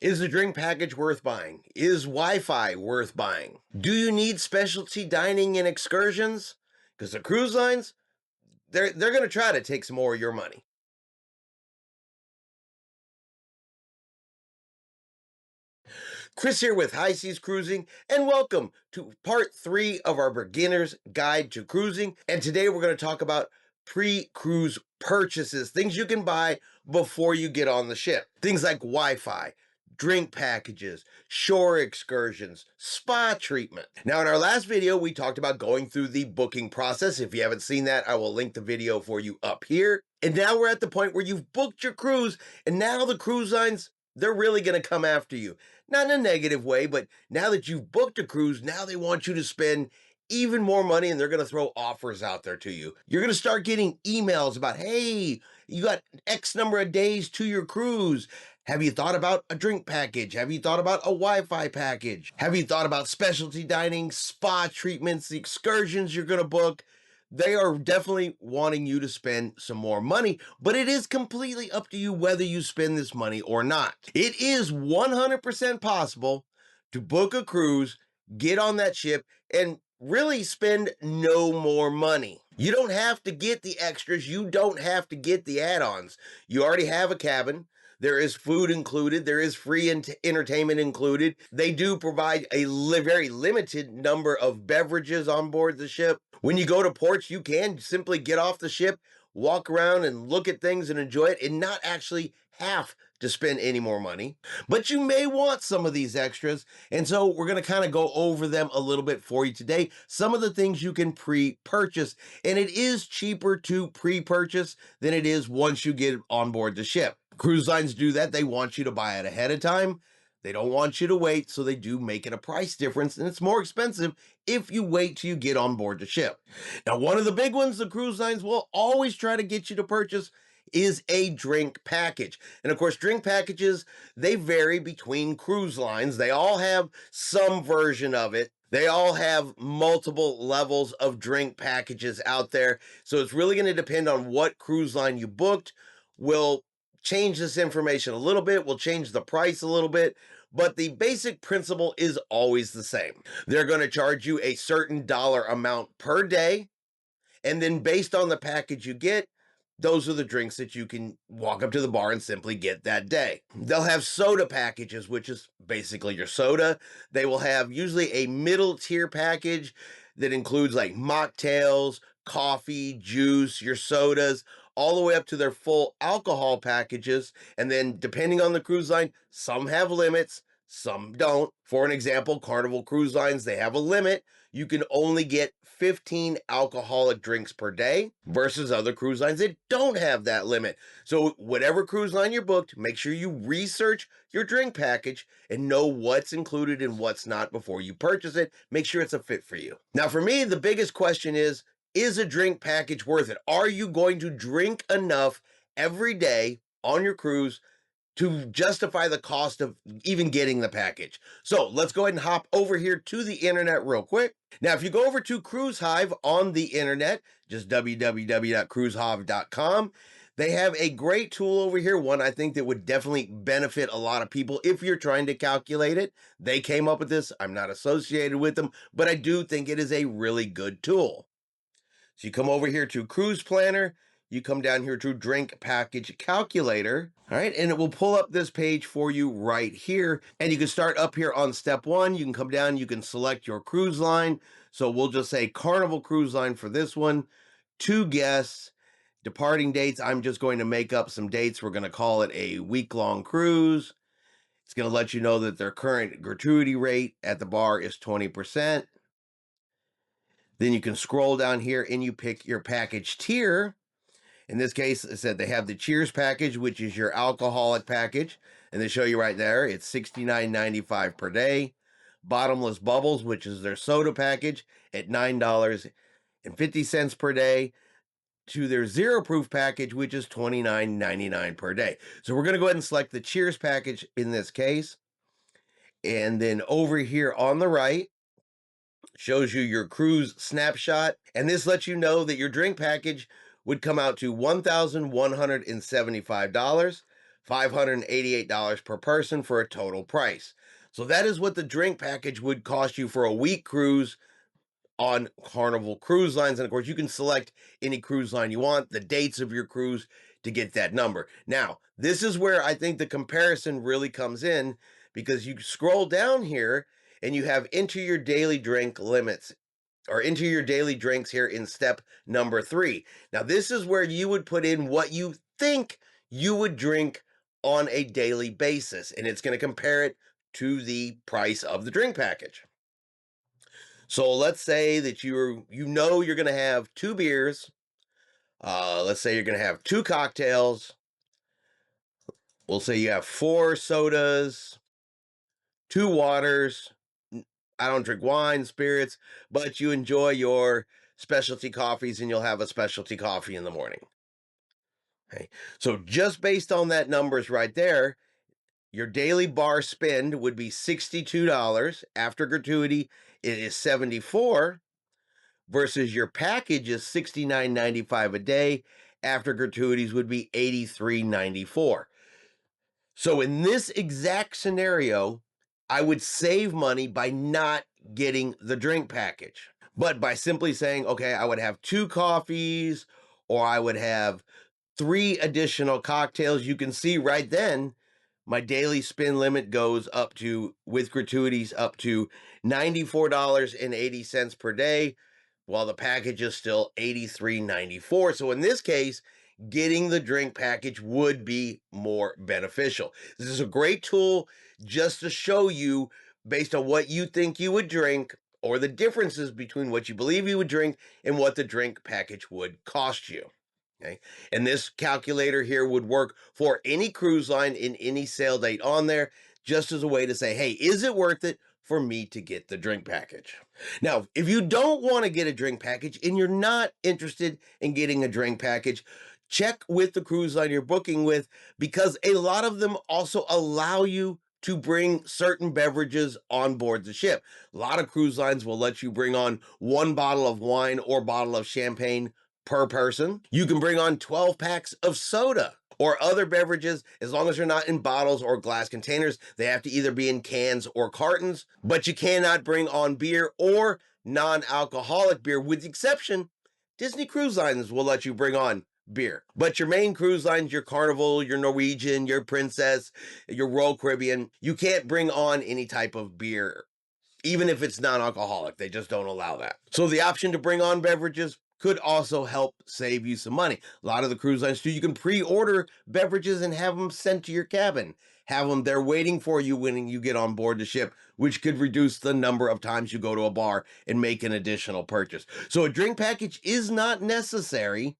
Is the drink package worth buying? Is Wi-Fi worth buying? Do you need specialty dining and excursions? Because the cruise lines, they're going to try to take some more of your money. Chris here with High Seas Cruising, and welcome to part 3 of our beginner's guide to cruising. And today we're going to talk about pre-cruise purchases, things you can buy before you get on the ship. Things like Wi-Fi, drink packages, shore excursions, spa treatment. Now, in our last video, we talked about going through the booking process. If you haven't seen that, I will link the video for you up here. And now we're at the point where you've booked your cruise, and now the cruise lines, they're really going to come after you. Not in a negative way, but now that you've booked a cruise, now they want you to spend even more money, and they're going to throw offers out there to you. You're going to start getting emails about, hey, you got X number of days to your cruise. Have you thought about a drink package? Have you thought about a Wi-Fi package? Have you thought about specialty dining, spa treatments, the excursions you're going to book? They are definitely wanting you to spend some more money, but it is completely up to you whether you spend this money or not. It is 100% possible to book a cruise, get on that ship, and really spend no more money. You don't have to get the extras. You don't have to get the add-ons. You already have a cabin. There is food included. There is free entertainment included. They do provide a very limited number of beverages on board the ship. When you go to ports, you can simply get off the ship, walk around and look at things and enjoy it, and not actually have to spend any more money. But you may want some of these extras, and so we're going to kind of go over them a little bit for you today. Some of the things you can pre-purchase, and it is cheaper to pre-purchase than it is once you get on board the ship. Cruise lines do that. They want you to buy it ahead of time. They don't want you to wait, so they do make it a price difference, and it's more expensive if you wait till you get on board the ship. Now, one of the big ones the cruise lines will always try to get you to purchase is a drink package. And of course, drink packages, they vary between cruise lines. They all have some version of it. They all have multiple levels of drink packages out there. So it's really going to depend on what cruise line you booked. Will change this information a little bit, will change the price a little bit, but the basic principle is always the same. They're going to charge you a certain dollar amount per day, and then based on the package you get, those are the drinks that you can walk up to the bar and simply get that day. They'll have soda packages, which is basically your soda. They will have usually a middle tier package that includes like mocktails, coffee, juice, your sodas, all the way up to their full alcohol packages. And then depending on the cruise line, some have limits, some don't. For an example, Carnival Cruise Lines, they have a limit. You can only get 15 alcoholic drinks per day versus other cruise lines that don't have that limit. So whatever cruise line you're booked, make sure you research your drink package and know what's included and what's not before you purchase it. Make sure it's a fit for you. Now, for me, the biggest question is a drink package worth it? Are you going to drink enough every day on your cruise to justify the cost of even getting the package? So let's go ahead and hop over here to the internet real quick. Now, if you go over to Cruise Hive on the internet, just www.cruisehive.com, they have a great tool over here, one I think that would definitely benefit a lot of people if you're trying to calculate it. They came up with this. I'm not associated with them, but I do think it is a really good tool. So you come over here to Cruise Planner, you come down here to Drink Package Calculator, all right, and it will pull up this page for you right here. And you can start up here on step 1. You can come down, you can select your cruise line. So we'll just say Carnival Cruise Line for this one, 2 guests, departing dates. I'm just going to make up some dates. We're going to call it a week-long cruise. It's going to let you know that their current gratuity rate at the bar is 20%. Then you can scroll down here and you pick your package tier. In this case, it said they have the Cheers package, which is your alcoholic package. And they show you right there, it's $69.95 per day. Bottomless Bubbles, which is their soda package, at $9.50 per day. To their Zero Proof package, which is $29.99 per day. So we're going to go ahead and select the Cheers package in this case. And then over here on the right, shows you your cruise snapshot, and this lets you know that your drink package would come out to $1,175 $588 per person for a total price. So that is what the drink package would cost you for a week cruise on Carnival Cruise Lines. And of course, you can select any cruise line you want, the dates of your cruise to get that number. Now, this is where I think the comparison really comes in, because you scroll down here and you have enter your daily drink limits, or enter your daily drinks here in step number 3. Now, this is where you would put in what you think you would drink on a daily basis, and it's going to compare it to the price of the drink package. So let's say that you're going to have 2 beers. Let's say you're going to have 2 cocktails. We'll say you have 4 sodas, 2 waters. I don't drink wine, spirits, but you enjoy your specialty coffees, and you'll have a specialty coffee in the morning. Okay. So just based on that numbers right there, your daily bar spend would be $62. After gratuity, it is $74, versus your package is $69.95 a day. After gratuities would be $83.94. So in this exact scenario, I would save money by not getting the drink package. But by simply saying, okay, I would have 2 coffees, or I would have 3 additional cocktails, you can see right then my daily spend limit goes up to, with gratuities, up to $94.80 per day, while the package is still $83.94. So in this case, getting the drink package would be more beneficial. This is a great tool just to show you, based on what you think you would drink, or the differences between what you believe you would drink and what the drink package would cost you. Okay. And this calculator here would work for any cruise line in any sail date on there, just as a way to say, hey, is it worth it for me to get the drink package? Now, if you don't want to get a drink package and you're not interested in getting a drink package, check with the cruise line you're booking with, because a lot of them also allow you to bring certain beverages on board the ship. A lot of cruise lines will let you bring on 1 bottle of wine or bottle of champagne per person. You can bring on 12 packs of soda or other beverages, as long as they're not in bottles or glass containers. They have to either be in cans or cartons, but you cannot bring on beer or non-alcoholic beer, with the exception, Disney Cruise Lines will let you bring on beer. But your main cruise lines, your Carnival, your Norwegian, your Princess, your Royal Caribbean, you can't bring on any type of beer, even if it's non-alcoholic. They just don't allow that. So the option to bring on beverages could also help save you some money. A lot of the cruise lines too, you can pre-order beverages and have them sent to your cabin. Have them there waiting for you when you get on board the ship, which could reduce the number of times you go to a bar and make an additional purchase. So a drink package is not necessary,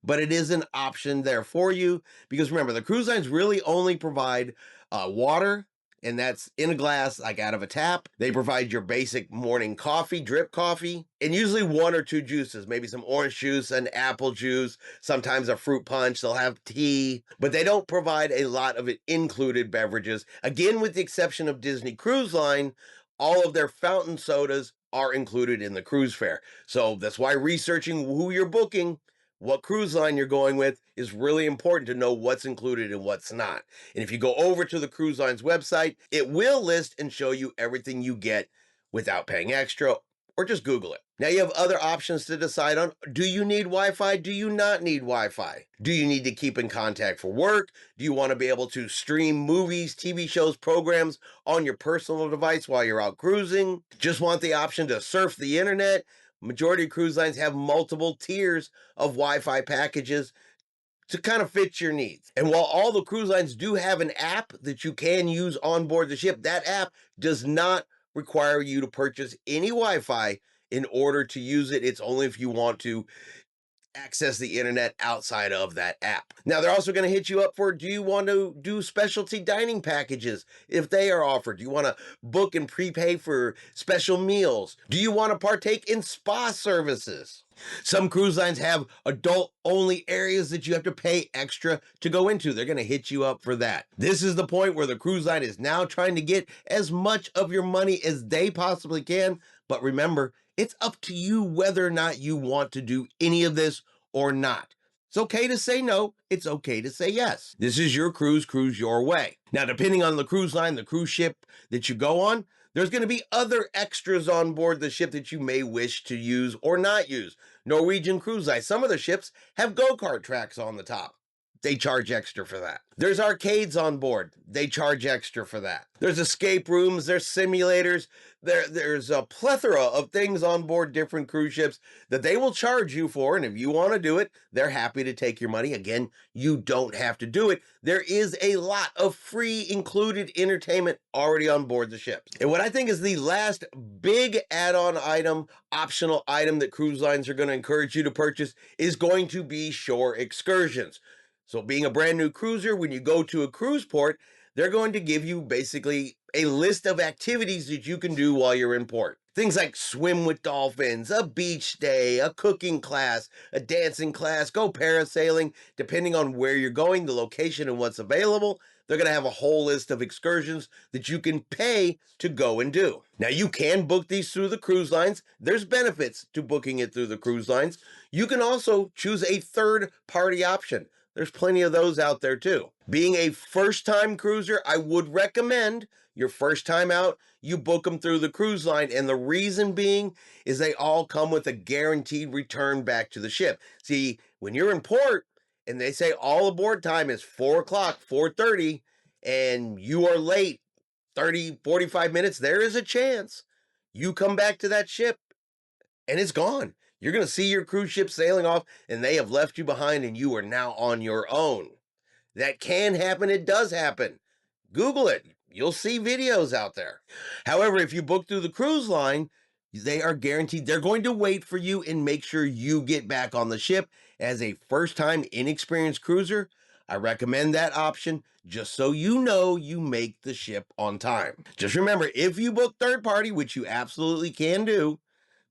but it is an option there for you, because remember, the cruise lines really only provide water, and that's in a glass, like out of a tap. They provide your basic morning coffee, drip coffee, and usually 1 or 2 juices, maybe some orange juice, an apple juice, sometimes a fruit punch. They'll have tea, but they don't provide a lot of included beverages. Again, with the exception of Disney Cruise Line, all of their fountain sodas are included in the cruise fare. So that's why researching who you're booking, what cruise line you're going with, is really important to know what's included and what's not. And if you go over to the cruise line's website, it will list and show you everything you get without paying extra, or just Google it. Now you have other options to decide on. Do you need Wi-Fi? Do you not need Wi-Fi? Do you need to keep in contact for work? Do you want to be able to stream movies, TV shows, programs on your personal device while you're out cruising? Just want the option to surf the internet? Majority of cruise lines have multiple tiers of Wi-Fi packages to kind of fit your needs. And while all the cruise lines do have an app that you can use on board the ship, that app does not require you to purchase any Wi-Fi in order to use it. It's only if you want to access the internet outside of that app. Now, they're also going to hit you up for, do you want to do specialty dining packages if they are offered? Do you want to book and prepay for special meals? Do you want to partake in spa services? Some cruise lines have adult-only areas that you have to pay extra to go into. They're going to hit you up for that. This is the point where the cruise line is now trying to get as much of your money as they possibly can. But remember, it's up to you whether or not you want to do any of this or not. It's okay to say no. It's okay to say yes. This is your cruise, cruise your way. Now, depending on the cruise line, the cruise ship that you go on, there's going to be other extras on board the ship that you may wish to use or not use. Norwegian Cruise Line, some of the ships have go-kart tracks on the top. They charge extra for that. There's arcades on board. They charge extra for that. There's escape rooms, there's simulators, there's a plethora of things on board different cruise ships that they will charge you for, and if you want to do it, they're happy to take your money. Again, you don't have to do it. There is a lot of free included entertainment already on board the ships. And what I think is the last big add-on item, optional item that cruise lines are going to encourage you to purchase is going to be shore excursions. So being a brand new cruiser, when you go to a cruise port, they're going to give you basically a list of activities that you can do while you're in port. Things like swim with dolphins, a beach day, a cooking class, a dancing class, go parasailing. Depending on where you're going, the location, and what's available, they're going to have a whole list of excursions that you can pay to go and do. Now, you can book these through the cruise lines. There's benefits to booking it through the cruise lines. You can also choose a third-party option. There's plenty of those out there too. Being a first-time cruiser, I would recommend your first time out, you book them through the cruise line. And the reason being is they all come with a guaranteed return back to the ship. See, when you're in port and they say all aboard time is 4 o'clock, 4:30, and you are late 30, 45 minutes, there is a chance you come back to that ship and it's gone. You're going to see your cruise ship sailing off and they have left you behind and you are now on your own. That can happen. It does happen. Google it. You'll see videos out there. However, if you book through the cruise line, they are guaranteed they're going to wait for you and make sure you get back on the ship. As a first-time inexperienced cruiser, I recommend that option just so you know you make the ship on time. Just remember, if you book third party, which you absolutely can do,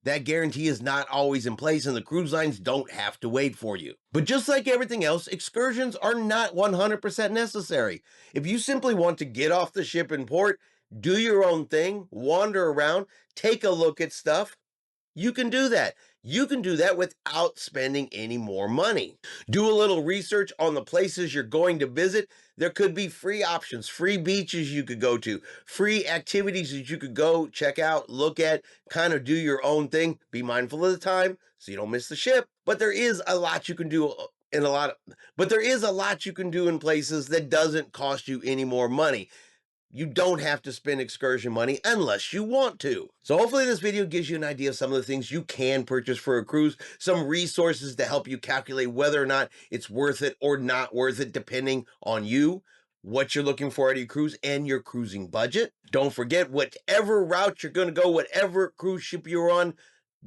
that guarantee is not always in place and the cruise lines don't have to wait for you. But just like everything else, excursions are not 100% necessary. If you simply want to get off the ship in port, do your own thing, wander around, take a look at stuff, you can do that. You can do that without spending any more money. Do a little research on the places you're going to visit. There could be free options, free beaches you could go to, free activities that you could go check out, look at, kind of do your own thing. Be mindful of the time so you don't miss the ship. But there is a lot you can do in places that doesn't cost you any more money. You don't have to spend excursion money unless you want to. So hopefully this video gives you an idea of some of the things you can purchase for a cruise, some resources to help you calculate whether or not it's worth it or not worth it, depending on you, what you're looking for out of your cruise, and your cruising budget. Don't forget, whatever route you're going to go, whatever cruise ship you're on,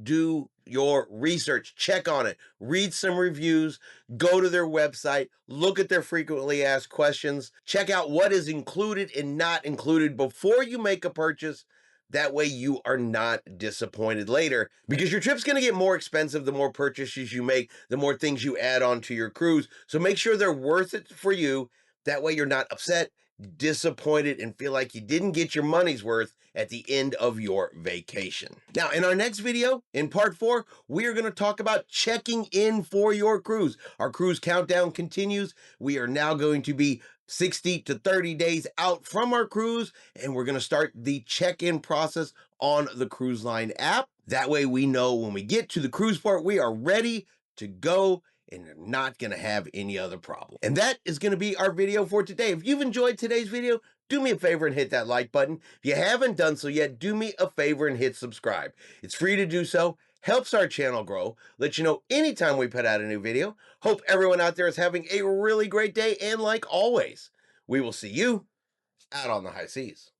do your research, check on it, read some reviews, go to their website, look at their frequently asked questions, check out what is included and not included before you make a purchase. That way you are not disappointed later, because your trip's going to get more expensive the more purchases you make, the more things you add on to your cruise. So make sure they're worth it for you. That way you're not upset, disappointed, and feel like you didn't get your money's worth at the end of your vacation. Now, in our next video, in part 4, we are going to talk about checking in for your cruise. Our cruise countdown continues. We are now going to be 60 to 30 days out from our cruise, and we're going to start the check-in process on the cruise line app. That way we know when we get to the cruise port, we are ready to go and you're not going to have any other problem. And that is going to be our video for today. If you've enjoyed today's video, do me a favor and hit that like button. If you haven't done so yet, do me a favor and hit subscribe. It's free to do so, helps our channel grow, let you know anytime we put out a new video. Hope everyone out there is having a really great day, and like always, we will see you out on the high seas.